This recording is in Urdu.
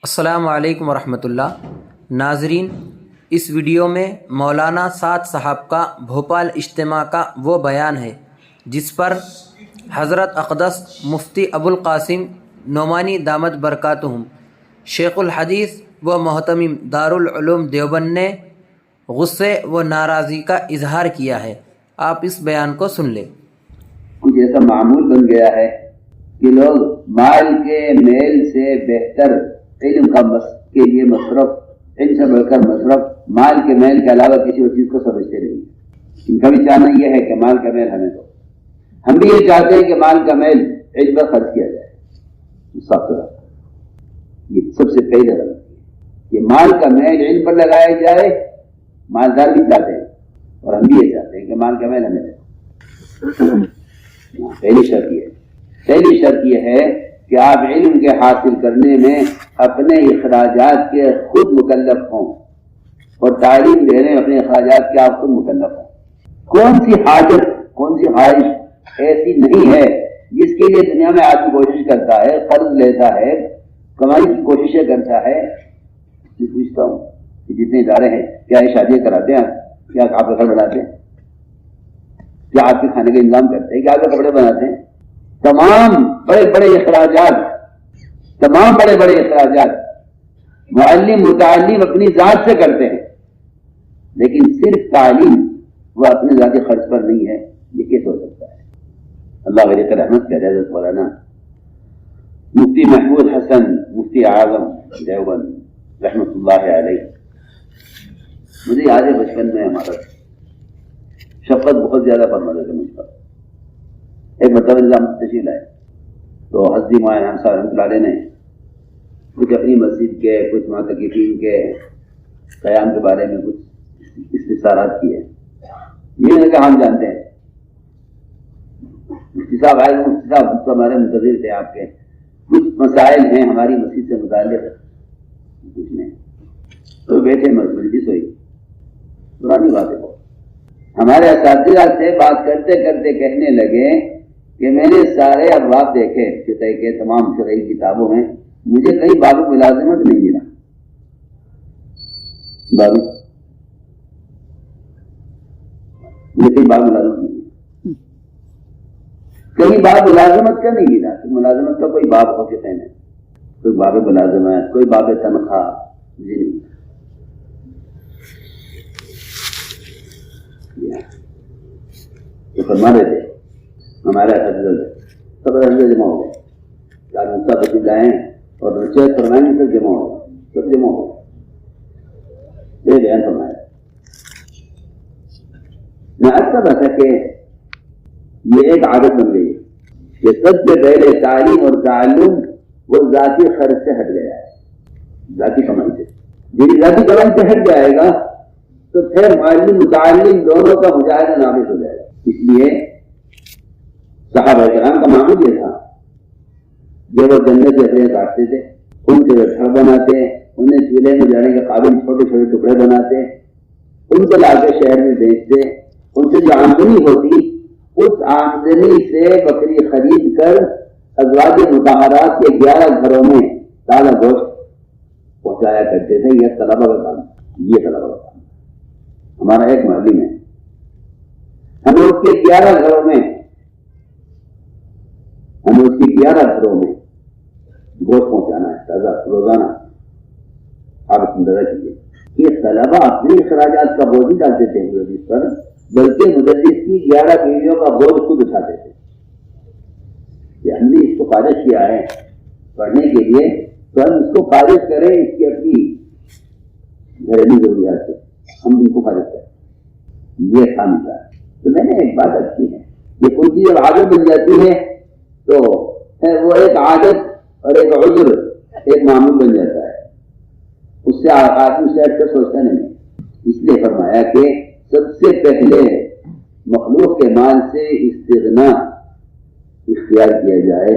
السلام علیکم ورحمۃ اللہ۔ ناظرین، اس ویڈیو میں مولانا سعد صاحب کا بھوپال اجتماع کا وہ بیان ہے جس پر حضرت اقدس مفتی ابوالقاسم نعمانی دامت برکاتہم شیخ الحدیث و محتمم دارالعلوم دیوبند نے غصے و ناراضی کا اظہار کیا ہے۔ آپ اس بیان کو سن لیں۔ کچھ ایسا معمول بن گیا ہے کہ لوگ مال کے میل سے بہتر علم کے لیے مصرف، علم سے بڑھ کر مصرف مال کے میل کے علاوہ کسی اور چیز کو سمجھتے نہیں۔ ان کا بھی چاہنا یہ ہے کہ مال کا میل ہمیں دو۔ ہم بھی یہ چاہتے ہیں کہ مال کا میل علم پر خرچ کیا جائے۔ یہ سب سے پہلے غلط ہے کہ مال کا میل علم پر لگایا جائے۔ مالدار بھی چاہتے ہیں اور ہم بھی یہ چاہتے ہیں کہ مال کا میل ہمیں دو۔ پہلی شرط یہ ہے کہ آپ علم کے حاصل کرنے میں اپنے اخراجات کے خود مکلف ہوں، اور تعلیم دینے میں اپنے اخراجات کے آپ خود مکلف ہوں۔ کون سی حاجت، کون سی خواہش ایسی نہیں ہے جس کے لیے دنیا میں آدمی کوشش کرتا ہے، قرض لیتا ہے، کمائی کی کوششیں کرتا ہے۔ میں پوچھتا ہوں کہ جتنے ادارے ہیں، کیا یہ شادیاں کراتے ہیں؟ کیا آپ کا گھر بناتے ہیں؟ کیا آپ کے کھانے کا انتظام کرتے ہیں؟ کیا آپ کے کپڑے بناتے ہیں؟ تمام بڑے بڑے اخراجات معلم متعلم اپنی ذات سے کرتے ہیں، لیکن صرف تعلیم وہ اپنے ذاتی خرچ پر نہیں ہے۔ یہ کیسے ہو سکتا ہے؟ اللہ غریق رحمت کا حضرت مولانا مفتی محمود حسن مفتی اعظم دیوبند رحمۃ اللہ علیہ، مجھے یاد ہے بچپن میں ہمارا شفقت بہت زیادہ فرماتے تھے مجھ پر۔ ایک مرتبہ نظام تشریف لائے تو حضرت مولانا صاحب رحمۃ اللہ علیہ نے کچھ اپنی مسجد کے، کچھ معتکفین کے قیام کے بارے میں کچھ استفسارات کیے۔ یہ نہیں کہ ہم جانتے ہیں، مفتی صاحب آئے، مفتی صاحب ہمارے منتظر تھے، آپ کے کچھ مسائل ہیں ہماری مسجد سے متعلق پوچھنے، تو بیٹھے مجلس ہوئی، پرانی بات ہے وہ۔ ہمارے اساتذہ سے بات کرتے کرتے کہنے لگے کہ میں نے سارے ابواب دیکھے فقہ کے، تمام فقہی کتابوں میں مجھے کئی باب ملازمت نہیں ملا۔ مجھے کئی باب ملازمت نہیں ملا، کئی باب ملازمت کا نہیں ملا۔ ملازمت کا کوئی باب ہو فقہ میں، کوئی باب ملازمت، کوئی باب تنخواہ مجھے نہیں ملا۔ تو فرما رہے تھے ہمارے سب جمع ہو گئے، سب بچے جائیں اور نصیحت فرمائیں گے، سب جمع ہو گئے، سب جمع ہو گئے، یہ بیان فرمایا۔ میں اچھا بتا کہ یہ ایک عادت بن گئی ہے کہ سب سے پہلے تعلیم اور تعلم وہ ذاتی خرچ سے ہٹ گیا ہے، ذاتی کمائی سے۔ جب ذاتی کمائی سے ہٹ جائے گا تو پھر معلم متعلم دونوں کا مجاہدہ نافذ ہو جائے گا۔ اس لیے صحابہ کرام کا معمول یہ تھا، جب وہ جنت سے اپنے کاٹتے تھے، ان کے گھر بناتے، انہیں چولہے میں جانے کے قابل چھوٹے چھوٹے ٹکڑے بناتے، ان کو لا کے شہر میں بیچتے، ان سے جو آمدنی ہوتی اس آمدنی سے بکری خرید کر ازواج مطہرات کے 11 گھروں میں تازہ گوشت پہنچایا کرتے تھے۔ یہ طلبہ کا کام، یہ طلبہ کا کام۔ ہمارا ایک معلم ہے، ہمیں اس کے 11 گھروں میں گوشت پہنچانا ہے تازہ روزانہ۔ آپ اس اندازہ کیجیے کہ طلبہ اپنے اخراجات کا بوجھ نہیں ڈالتے تھے مدرس پر، بلکہ مدرس کی 11 بیویوں کا بوجھ خود اٹھاتے تھے کہ ہم نے اس کو فارغ کیا ہے پڑھنے کے لیے، تو ہم اس کو فارغ کریں اس کی اپنی گھریلو ضروریات سے، ہم ان کو فارغ کریں۔ یہ تھا مثال۔ تو میں نے ایک بات کی ہے کہ کوئی چیز جب عادت بن جاتی ہے تو وہ ایک عادت اور ایک عذر، ایک معمول بن جاتا ہے، اس سے آدمی سے ہٹ کر سوچتا نہیں۔ اس لیے فرمایا کہ سب سے پہلے مخلوق کے مال سے استغنا اختیار کیا جائے